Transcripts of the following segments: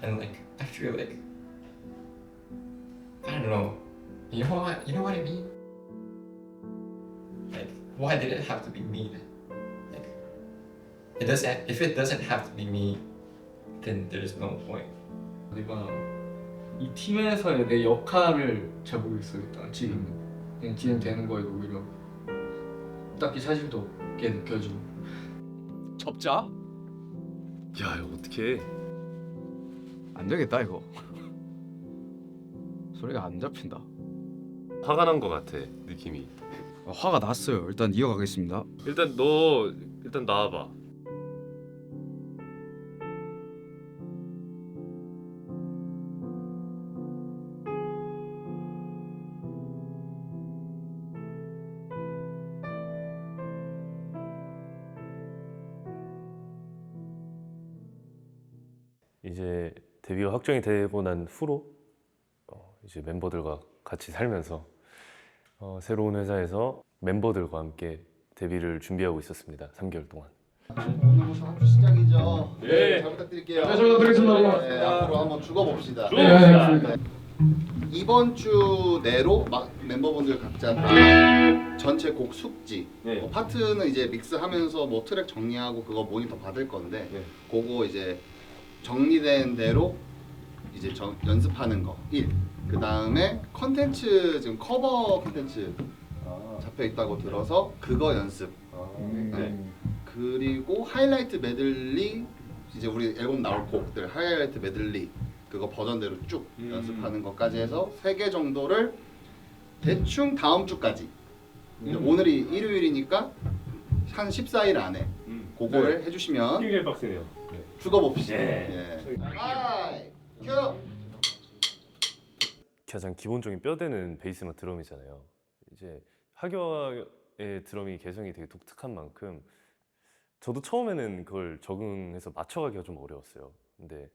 and like I feel like I don't know. You know what I mean? Like, why did it have to be me then? Like, it doesn't. If it doesn't have to be me, then there's no point. 내가 이 팀에서의 내 역할을 잘 모르겠어요. 일단 지금 그냥 진행되는 거에도 오히려 딱히 사실도 없게 느껴지고. 접자? 야 이거 어떡해. 안 되겠다 이거. 소리가 안 잡힌다. 화가 난 거 같아 느낌이. 화가 났어요. 일단 이어가겠습니다. 일단 너 일단 나와봐. 이제 데뷔가 확정이 되고 난 후로 이제 멤버들과 같이 살면서 새로운 회사에서 멤버들과 함께 데뷔를 준비하고 있었습니다. 3개월 동안. 오늘부터 한 주 시작이죠. 네. 잘 부탁드릴게요. 잘 부탁드리겠습니다. 네, 앞으로 한번 죽어봅시다. 죽어봅시다. 이번 주 내로 멤버분들 각자 다 전체 곡 숙지 네. 파트는 이제 믹스하면서 뭐 트랙 정리하고 그거 모니터 받을 건데 네. 그거 이제 정리된 대로 이제 연습하는 거 1. 그 다음에 컨텐츠 지금 커버 컨텐츠 잡혀 있다고 들어서 그거 연습. 네. 그리고 하이라이트 메들리 이제 우리 앨범 나올 곡들 하이라이트 메들리 그거 버전대로 쭉 연습하는 것까지 해서 3개 정도를 대충 다음 주까지 이제 오늘이 일요일이니까 한 14일 안에 그거를 해주시면 굉장히 빡세네요. 네. 죽어봅시다. 네. 예. 하이 큐. 가장 기본적인 뼈대는 베이스나 드럼이잖아요. 이제 하교의 드럼이 개성이 되게 독특한 만큼 저도 처음에는 그걸 적응해서 맞춰가기가 좀 어려웠어요. 근데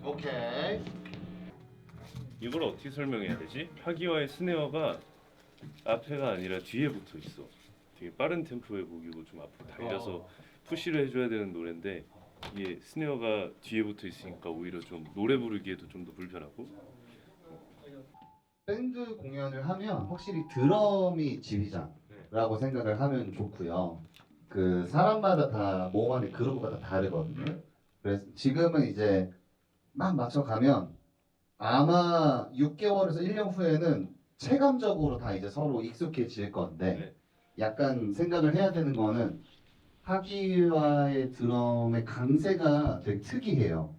오케이. 이걸 어떻게 설명해야 되지? 하기와의 스네어가 앞에가 아니라 뒤에 붙어 있어. 되게 빠른 템포의 곡이고 좀 앞으로 달려서 푸시를 해줘야 되는 노래인데 이게 스네어가 뒤에 붙어 있으니까 오히려 좀 노래 부르기에도 좀 더 불편하고. 밴드 공연을 하면 확실히 드럼이 지휘자라고 생각을 하면 좋고요. 그 사람마다 다 몸 안에 그루브가 다 다르거든요. 그래서 지금은 이제 막 맞춰가면 아마 6개월에서 1년 후에는 체감적으로 다 이제 서로 익숙해질 건데 네. 약간 생각을 해야 되는 거는 하기와의 드럼의 강세가 되게 특이해요.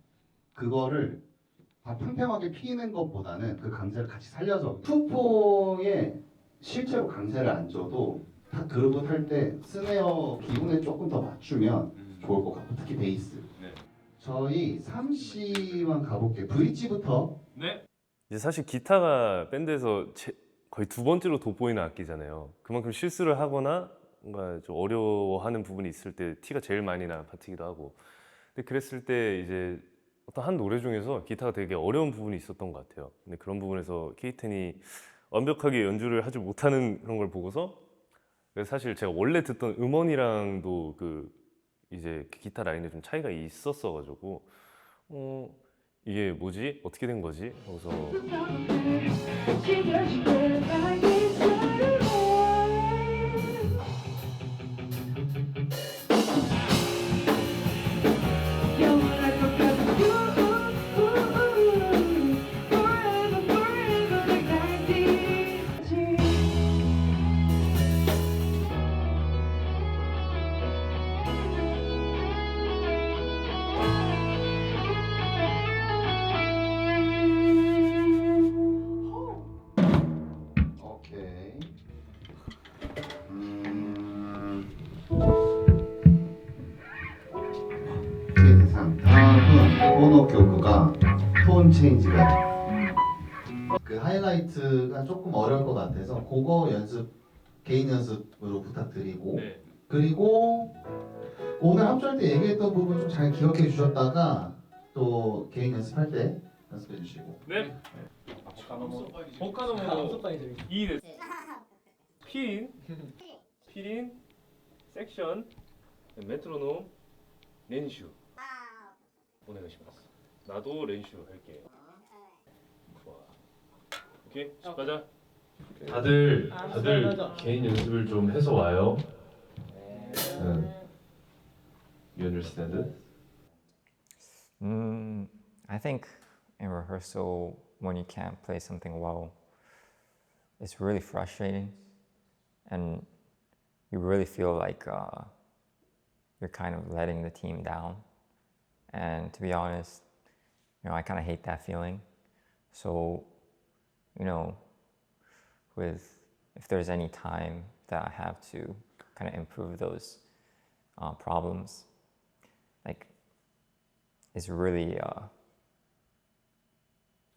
그거를 다 평평하게 피는 것보다는 그 강세를 같이 살려서 투포에 실제로 강세를 안 줘도 다 그루브 탈 때 스네어 기분에 조금 더 맞추면 좋을 것 같고 특히 베이스. 네. 저희 3C만 가볼게요. 브릿지부터. 네. 이제 사실 기타가 밴드에서 거의 두 번째로 돋보이는 악기잖아요. 그만큼 실수를 하거나 뭔가 좀 어려워하는 부분이 있을 때 티가 제일 많이 나는 파트이기도 하고. 근데 그랬을 때 이제 어떤 한 노래 중에서 기타가 되게 어려운 부분이 있었던 것 같아요. 근데 그런 부분에서 케이텐이 완벽하게 연주를 하지 못하는 그런 걸 보고서 그래서 사실 제가 원래 듣던 음원이랑도 그 이제 기타 라인에 좀 차이가 있었어가지고 이게 뭐지? 어떻게 된 거지? 그래서 오케이. 대상 다음은 코너 교구가 톤 체인지가 그 하이라이트가 조금 어려울 것 같아서 그거 연습 개인 연습으로 부탁드리고 네. 그리고 오늘 합주할 때 얘기했던 부분 좀 잘 기억해 주셨다가 또 개인 연습할 때 연습해 주시고. 네. 복가노모 2 です. 피린 섹션 메트로놈練習 오네가시마스. 나도練習 할게. 좋아. 오케이. 가자. 다들 개인 연습을 좀 해서 와요. You understand? I think in rehearsal, when you can't play something well, it's really frustrating, and you really feel like you're kind of letting the team down. And to be honest, I kind of hate that feeling. So, if there's any time that I have to kind of improve those problems, like, it's really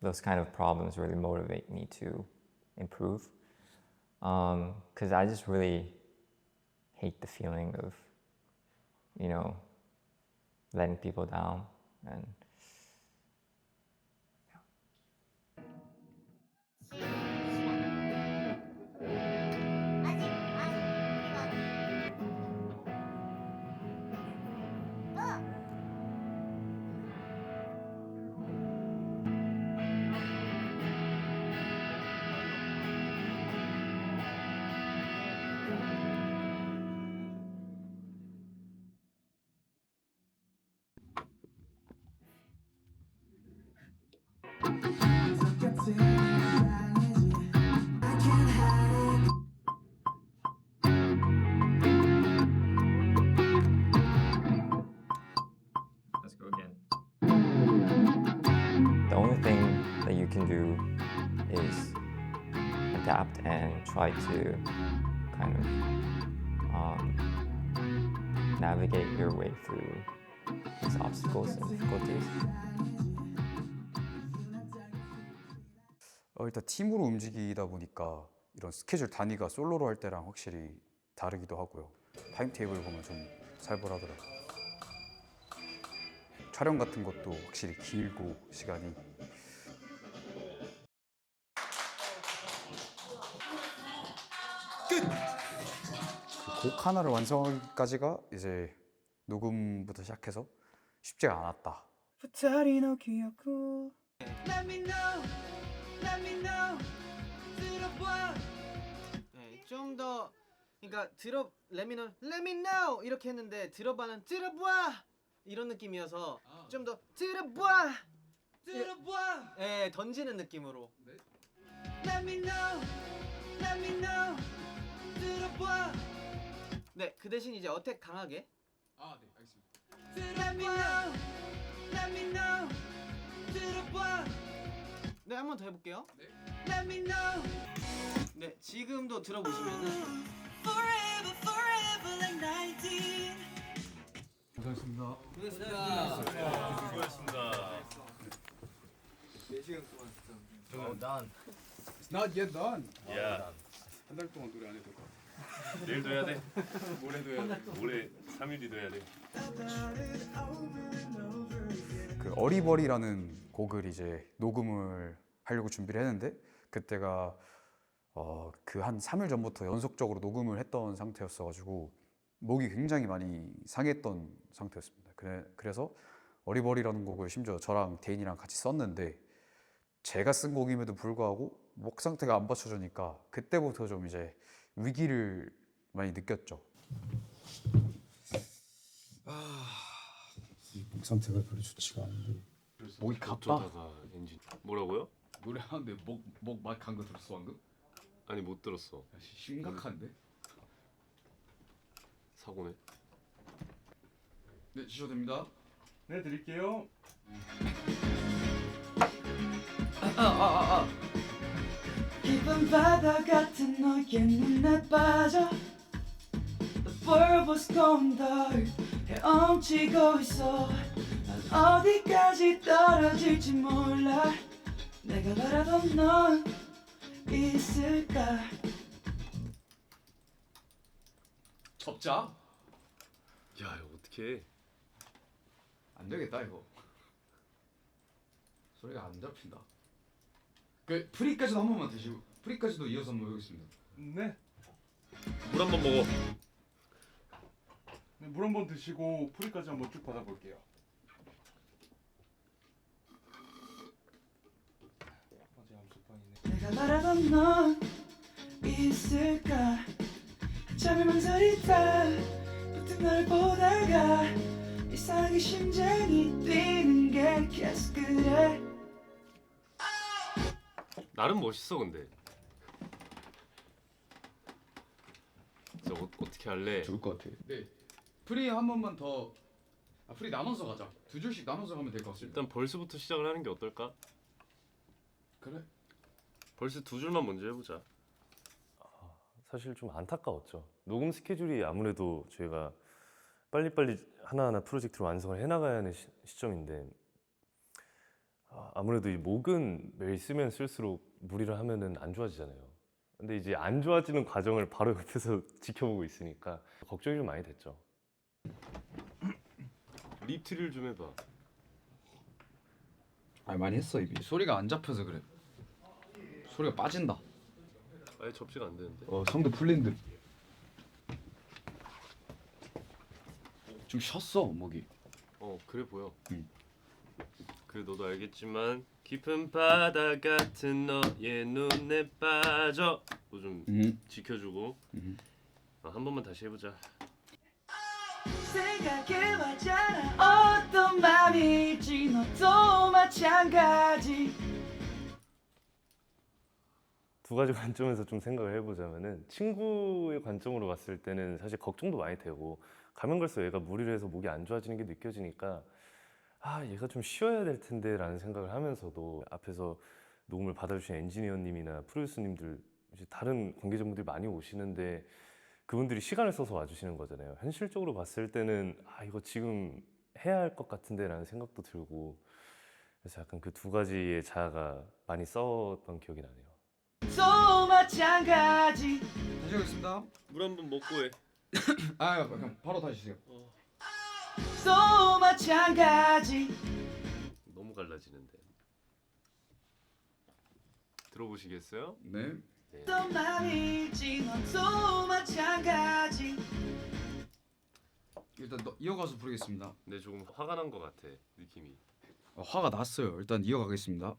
those kind of problems really motivate me to improve, because I just really hate the feeling of letting people down. And Let's go again. the only thing that you can do is adapt and try to kind of navigate your way through these obstacles and difficulties. 일단 팀으로 움직이다 보니까 이런 스케줄 단위가 솔로로 할 때랑 확실히 다르기도 하고요. 타임테이블 보면 좀 살벌하더라고요. 촬영 같은 것도 확실히 길고 시간이. 그 곡 하나를 완성하기까지가 이제 녹음부터 시작해서 쉽지가 않았다. 네, 좀 더 그러니까 let me know 이렇게 했는데 들어봐는 들어봐 이런 느낌이어서 좀 더 들어봐 예, 던지는 느낌으로 let me know 들어봐 네, 그 대신 이제 어택 강하게 네, 알겠습니다. let me know 들어봐 네, 한 번 더 해볼게요 let me know 네, 지금도 들어보시면은 Forever, forever like 19 고생했습니다. 수고하셨습니다. 4시간 동안 진짜 It's not yet done. 야, 한 달 동안 노래 안 해도 될 것 같아. 내일도 해야 돼. 모레도 해야 돼. 모레 3일 뒤도 해야 돼. 그 어리버리라는 곡을 이제 녹음을 하려고 준비를 했는데 그때가 그 한 3일 전부터 연속적으로 녹음을 했던 상태였어가지고 목이 굉장히 많이 상했던 상태였습니다. 그래서 어리버리라는 곡을 심지어 저랑 데인이랑 같이 썼는데 제가 쓴 곡임에도 불구하고 목 상태가 안 받쳐주니까 그때부터 좀 이제 위기를 많이 느꼈죠. 목 상태가 별로 좋지가 않은데. 목이 가빠. 어쩌다가 엔진 뭐라고요? 노래하는데 목막 간 거 들었어 방금? 아니 못 들었어. 야, 심각한데? 사고네. 네, 주셔도 됩니다. 네, 드릴게요. 깊은 바다 같은 너의 눈에 빠져 The world was going dark 헤엄치고 있어 난 어디까지 떨어질지 몰라 내가 바라던 넌 있을까 접자? 야, 이거 어떡해. 안 되겠다 이거. 소리가 안 잡힌다. 그 프리까지도 한 번만 드시고 프리까지도 이어서 한번 해보겠습니다. 네. 물 한 번 먹어. 네, 물 한번 드시고 프리까지 한번 쭉 받아볼게요. 어제 암소빵이네. 내가 바라던 넌 있을까 잠을 망설이다 붙은 널 보다가 이상하게 심장이 뛰는 게 계속 그래. 나름 멋있어 근데. 진짜 어떻게 할래? 좋을 것 같아. 네. 프리 한 번만 더. 프리 나눠서 가자. 두 줄씩 나눠서 가면 될 것 같습니다. 일단 벌스부터 시작을 하는 게 어떨까? 그래. 벌스 두 줄만 먼저 해보자. 사실 좀 안타까웠죠. 녹음 스케줄이 아무래도 저희가 빨리빨리 하나하나 프로젝트를 완성을 해나가야 하는 시점인데 아무래도 이 목은 매일 쓰면 쓸수록 무리를 하면은 안 좋아지잖아요. 근데 이제 안 좋아지는 과정을 바로 옆에서 지켜보고 있으니까 걱정이 좀 많이 됐죠. 립트릴 좀 해봐. 많이 했어 이미. 소리가 안 잡혀서 그래. 소리가 빠진다. 아예 접시가 안 되는데. 성도 풀린 듯. 좀 쉬었어 목이. 그래 보여. 응. 그래 너도 알겠지만 깊은 바다 같은 너의 눈에 빠져. 좀 지켜주고. 한 번만 다시 해보자. 생각해봤잖아 어떤 맘일지 너도 마찬가지. 두 가지 관점에서 좀 생각을 해보자면은 친구의 관점으로 봤을 때는 사실 걱정도 많이 되고 가면 갈수록 얘가 무리를 해서 목이 안 좋아지는 게 느껴지니까 얘가 좀 쉬어야 될 텐데 라는 생각을 하면서도 앞에서 녹음을 받아주신 엔지니어님이나 프로듀서님들 이제 다른 관계자분들이 많이 오시는데 그분들이 시간을 써서 와주시는 거잖아요. 현실적으로 봤을 때는 이거 지금 해야 할 것 같은데 라는 생각도 들고 그래서 약간 그 두 가지의 자아가 많이 싸웠던 기억이 나네요. 또 마찬가지. 다시 하겠습니다. 물 한 번 먹고 해. 그냥 바로 다시 주세요. 또 마찬가지. 너무 갈라지는데. 들어보시겠어요? 네. 어떤 맘일지 너도 마찬가지. 일단 이어가서 부르겠습니다. 근데 조금 화가 난 것 같아 느낌이. 화가 났어요. 일단 이어가겠습니다.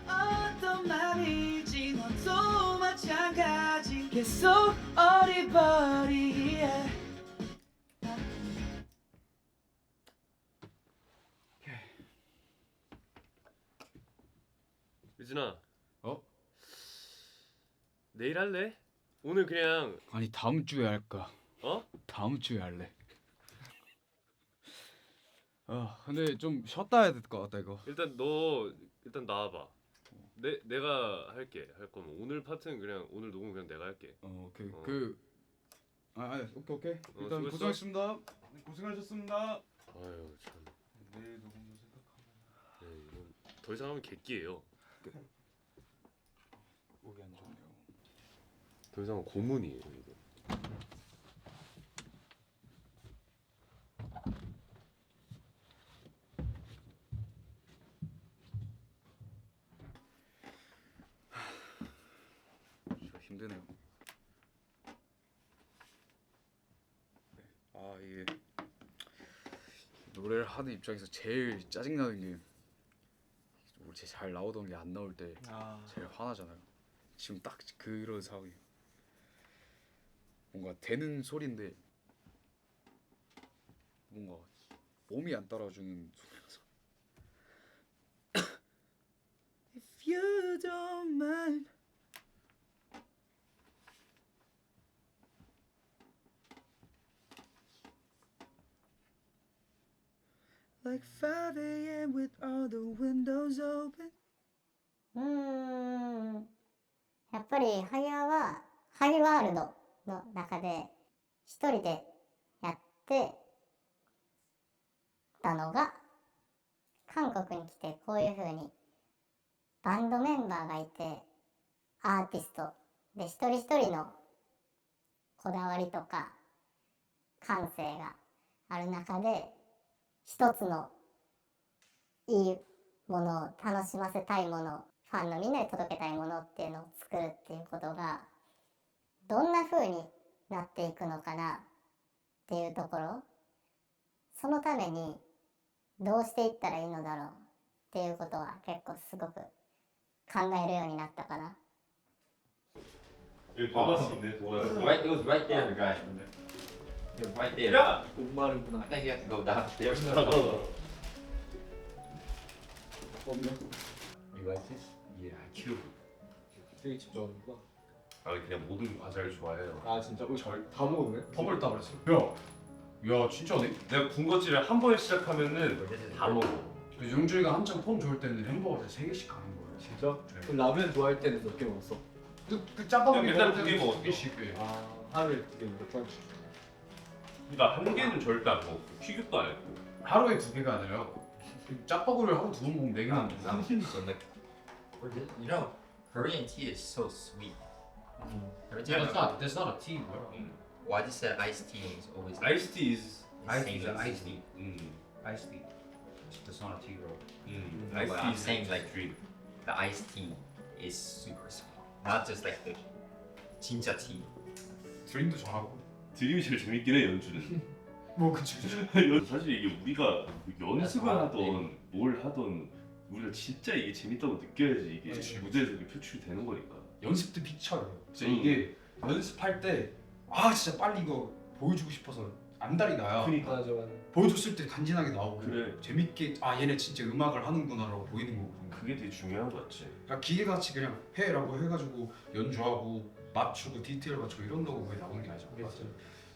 어떤 맘일지 너도 마찬가지. 계속 어리버리해. 유진아. 내일 할래? 오늘 그냥 아니 다음 주에 할까? 다음 주에 할래. 근데 좀 쉬었다 해야 될 것 같다 이거. 일단 너 나와봐. 내가 할게. 할 거면 오늘 파트는 그냥 오늘 녹음 그냥 내가 할게. 오케이. 오케이. 오케이. 일단 수고했어. 고생하셨습니다. 네, 고생하셨습니다. 아유 참. 내일 녹음도 생각하면. 네, 이건 더 이상 하면 객기예요. 목이 안 좋네요. 더 이상은 고문이에요 이거. 힘드네요. 이게 노래를 하는 입장에서 제일 짜증나는 게 우리 잘 나오던 게 안 나올 때 제일 화나잖아요. 지금 딱 그런 상황이에요. 뭔가 되는 소리인데 뭔가 몸이 안 따라주는 소리라서. If you don't mind. Like 5 a.m. with all the windows open. やっぱりハイワールドの中で一人でやってたのが韓国に来てこういう風にバンドメンバーがいてアーティストで一人一人のこだわりとか感性がある中で一つのいいものを楽しませたいもの、ファンのみんなに届けたいものっていうのを作るっていうことがどんな風になっていくのかなっていうところ、そのためにどうしていったらいいのだろうっていうことは結構すごく考えるようになったかな。 여기 도마스인데 도마스. It was right there, guy. It was right there. 야! 목마르구나. I think you have to go downstairs. You like this? Yeah, cute. 되게 집중하는구나. 아 그냥 모든 과자를 좋아해요. 아 진짜? 다 먹었네? 텀을 따버렸어. 야 진짜네? 내가 군것질을 한 번에 시작하면은 다 먹어. 그 용주이가 한창 폼 좋을 때는 햄버거를 3개씩 가는 거예요. 진짜? 네. 그럼 라면 좋아할 때는 몇 개 먹었어? 그 짜파구리 맨날 먹을 때는 2개 먹었어. 2개씩. 예. 아 하루에 2개 먹었어? 나 한 개는 절대 안 먹고 튀겼도 안 했고. 하루에 2개가 아니라 그 짜파구리를 하루 2번 먹으면 4개나 안 된다. So like, you know, Korean tea is so sweet. Every Yeah, time that's not a tea, bro. why just said iced tea is always Iced tea is Iced same tea, as iced tea. Iced tea. That's not a tea, bro. No, Iced but tea I'm is saying like extreme. the iced tea is super sweet. Not just like the 진짜 tea. 드림도 잘하고. 드림이 제일 재밌긴 해 연주는. 뭐 그치. 사실 이게 우리가 연습을 하던 뭘 하던 우리가 진짜 이게 재밌다고 느껴야지 이게 그치. 무대에서 이게 표출되는 거니까. 연습 때 미쳐요. 진짜 이게 연습할 때 아 진짜 빨리 이거 보여주고 싶어서 안달이 나요. 그러니까. 맞아 맞아. 보여줬을 때 간지나게 나오고 그래. 재밌게 아 얘네 진짜 음악을 하는구나라고 보이는 거고. 그게 되게 중요한 거 같지. 그러니까 기계같이 그냥 해라고 해가지고 연주하고 맞추고 디테일 맞추고 이런다고 그게 나오는 게 아니죠. 맞아.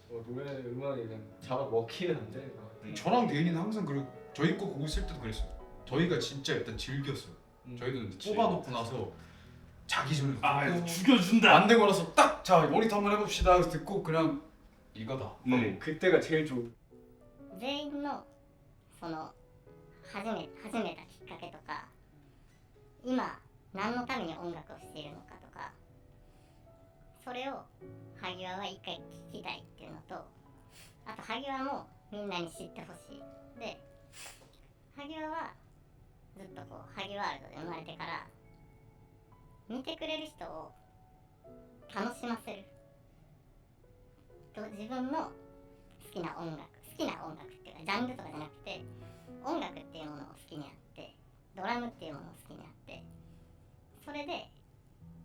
노래 음악이 그냥 잡아 먹히면 안 돼. 저랑 대인이는 항상 그리고 저희 거 곡을 쓸 때도 그랬어요. 저희가 진짜 일단 즐겼어요. 저희는 그치. 뽑아놓고 나서 자기 전에 듣고 죽여준다. 안 되고 나서 딱 자 모니터 한번 해봅시다 해서 듣고 그냥 이거다. 그때가 제일 좋은. 全員のその始めたきっかけとか、今何のために音楽をしているのかとか、それを萩原は一回聞きたいっていうのと、あと萩原もみんなに知ってほしい。で、萩原はずっとこう萩ワールドで生まれてから見てくれる人を楽しませると、自分の好きな音楽っていうかジャンルとかじゃなくて音楽っていうものを好きになって、ドラムっていうものを好きになって、それで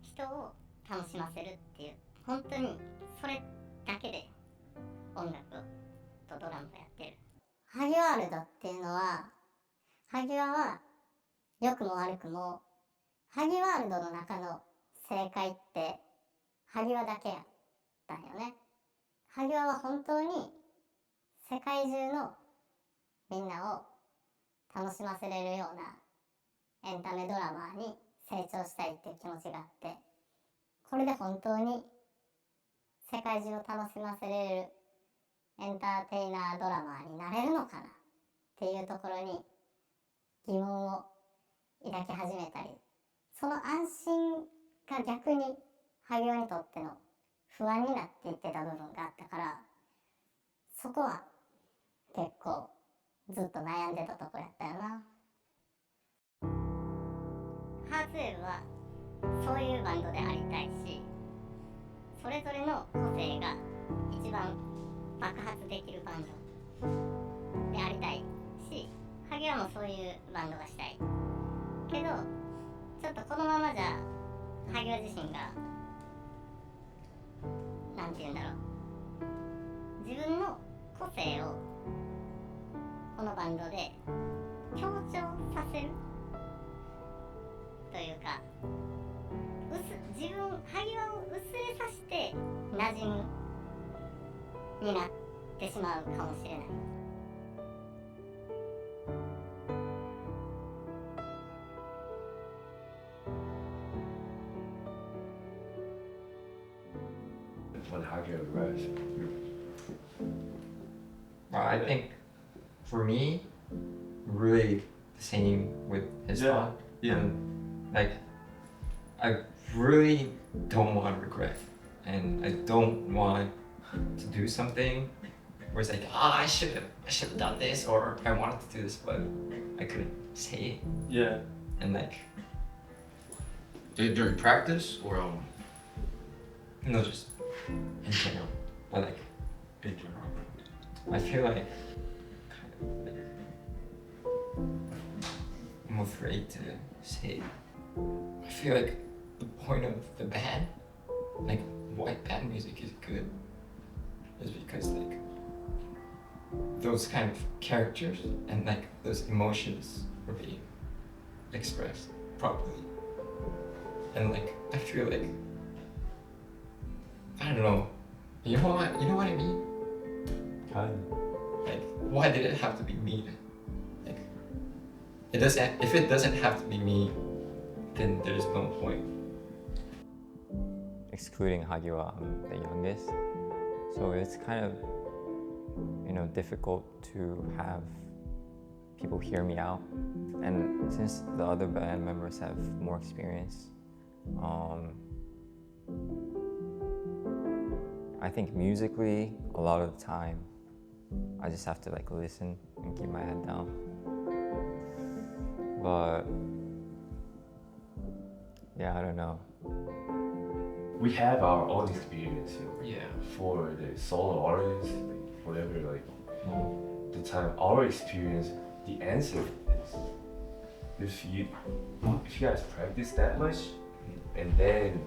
人を楽しませるっていう、本当にそれだけで音楽とドラムをやってる。萩ワールドっていうのは、萩ワは良くも悪くも萩ワールドの中の正解って萩ワだけやったんよね。萩ワは本当に世界中のみんなを楽しませれるようなエンタメドラマーに成長したいっていう気持ちがあって、これで本当に世界中を楽しませれるエンターテイナードラマーになれるのかなっていうところに疑問を抱き始めたり、その安心が逆に萩尾にとっての不安になっていってた部分があったから、そこは結構ずっと悩んでたとこやったよな。ハーツウェブはそういうバンドでありたいし、それぞれの個性が一番爆発できるバンドでありたいし、萩尾もそういうバンドがしたいけど、ちょっとこのままじゃ萩尾自身がなんて言うんだろう、自分の個性をこのバンドで強調させるというか、自分萩尾を薄れさせて馴染むになってしまうかもしれない。I think for me, really the same with his song. And like, I really don't want regret, and I don't want to do something where it's like, I should have done this, or I wanted to do this, but I couldn't. say it Yeah. and like During practice or no, just in general. But like In general. I feel like kind of like I'm afraid to say it. I feel like the point of the band, like why band music is good, is because like those kind of characters and like those emotions are being expressed properly. And like I feel like I don't know. You know what I mean? Like why did it have to be me? Like it doesn't if it doesn't have to be me, then there's no point. Excluding Hagiwa, I'm the youngest, so it's kind of, you know, difficult to have people hear me out. And since the other band members have more experience, I think musically, a lot of the time, I just have to like listen and keep my head down. But yeah, I don't know. We have our own experience, you know. Yeah. For the solo artists, like whatever, like the time, our experience, the answer is if you guys practice that much, and then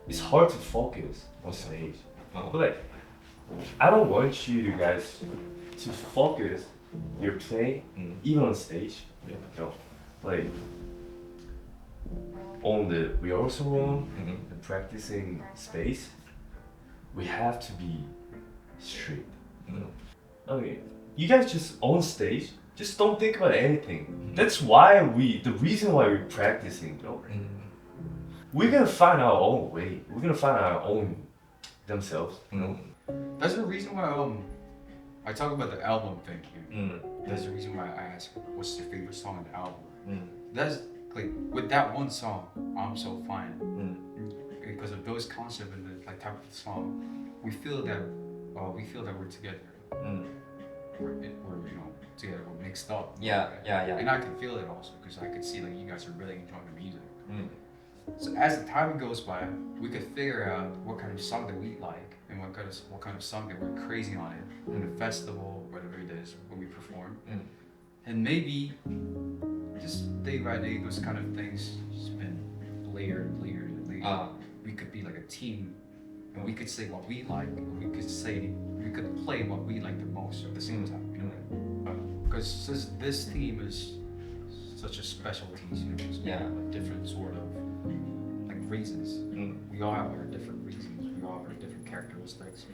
it's hard to focus on stage. But like, I don't want you guys to focus your play even on stage. You know, like on the rehearsal room, the practicing space, we have to be strict. I mean, you guys just on stage, just don't think about anything. That's why the reason why we're practicing, you know. We're gonna find our own way. We're gonna find our own themselves, you know. That's the reason why I talk about the album thing here. That's the reason why I ask what's your favorite song on the album. That's like with that one song, I'm So Fine. Because of those concepts and the like type of song, we feel that we're together. We're you know together. We're mixed up. Yeah. And I can feel it also because I could see like you guys are really enjoying the music. So as the time goes by, we could figure out what kind of song that we like and what kind of song that we're crazy on it in the festival, whatever it is, when we perform. And maybe just day by day, those kind of things just been layered. We could be like a team, and we could say what we like, and we could play what we like the most at the same time. You know, because since this team is such a specialty, you know, it's a different sort of like reasons. We all have our different reasons. We all have our different characteristics.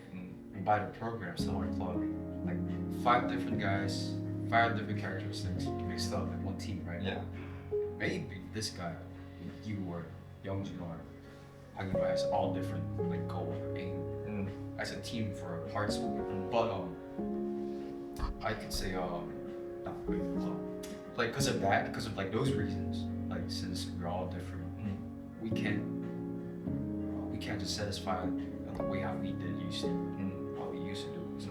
And by the program, Stellar Club, like 5 different guys, 5 different characteristics mixed up in one team, right? Yeah. Maybe this guy, you or Youngjin or Hagiba has all different like goal or aim as a team for Hearts. But I could say like because of like those reasons, like since we're all different, we can't just satisfy the way how we used to do. So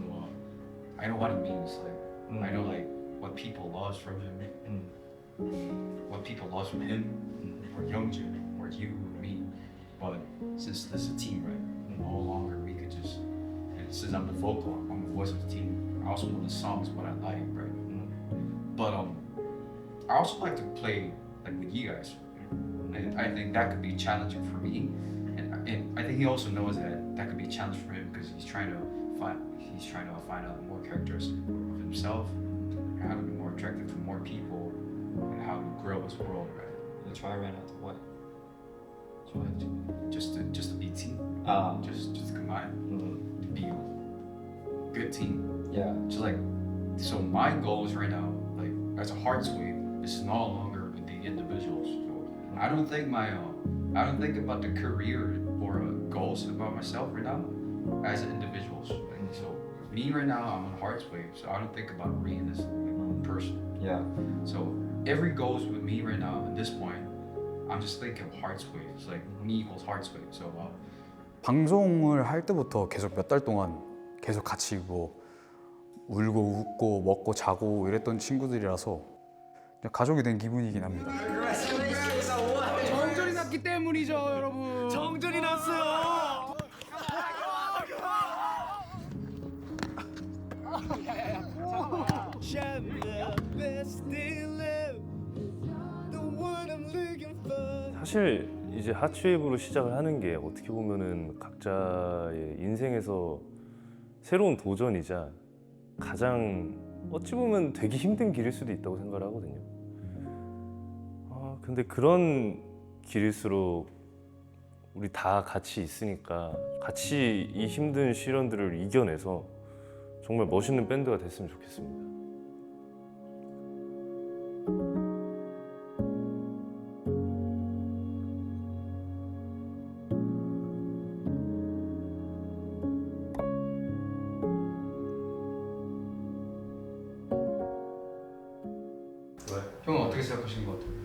I know what he means. Like I know like what people lost from him, what people lost from him, or Youngjin, or you, or me. But since this is a team, right? No longer we could just. And since I'm the vocal, I'm the voice of the team. I also know the songs what I like, right? But I also like to play like with you guys, and I think that could be challenging for me. And I think he also knows that could be a challenge for him because he's trying to find out more characters of himself, and how to be more attractive to more people, and how to grow as a world, right? You try to run out to what? Just to be team. Just to combine. To be a good team. Yeah. Just like so my goals right now, like as a Heartswave, is no longer with the individuals. So I don't think about the career or goals about myself right now as an individuals. And so me right now, I'm on Heartswave, so I don't think about Rian as one person. Yeah. So every goals with me right now at this point, I'm just thinking of Heartswave. It's like me equals Heartswave. So 방송을 할 때부터 계속 몇 달 동안 계속 같이 뭐 울고 웃고 먹고 자고 이랬던 친구들이라서 그냥 가족이 된 기분이긴 합니다. 정전이 났기 때문이죠, 여러분. 정전이 났어요. 사실 이제 하츠웨이브로 시작을 하는 게 어떻게 보면은 각자의 인생에서 새로운 도전이자 가장 어찌 보면 되게 힘든 길일 수도 있다고 생각을 하거든요. 근데 그런 길일수록 우리 다 같이 있으니까 같이 이 힘든 시련들을 이겨내서 정말 멋있는 밴드가 됐으면 좋겠습니다. 형은 어떻게 생각하시는 것 같아요?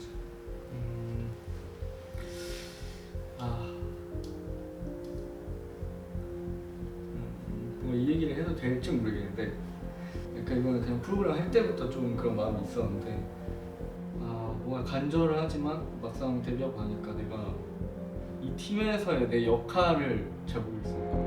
뭐 이 얘기를 해도 될지 모르겠는데 약간 이거는 그냥 프로그램 할 때부터 좀 그런 마음이 있었는데 뭔가 간절을 하지만 막상 데뷔하고 나니까 내가 이 팀에서의 내 역할을 잘 모르겠어요.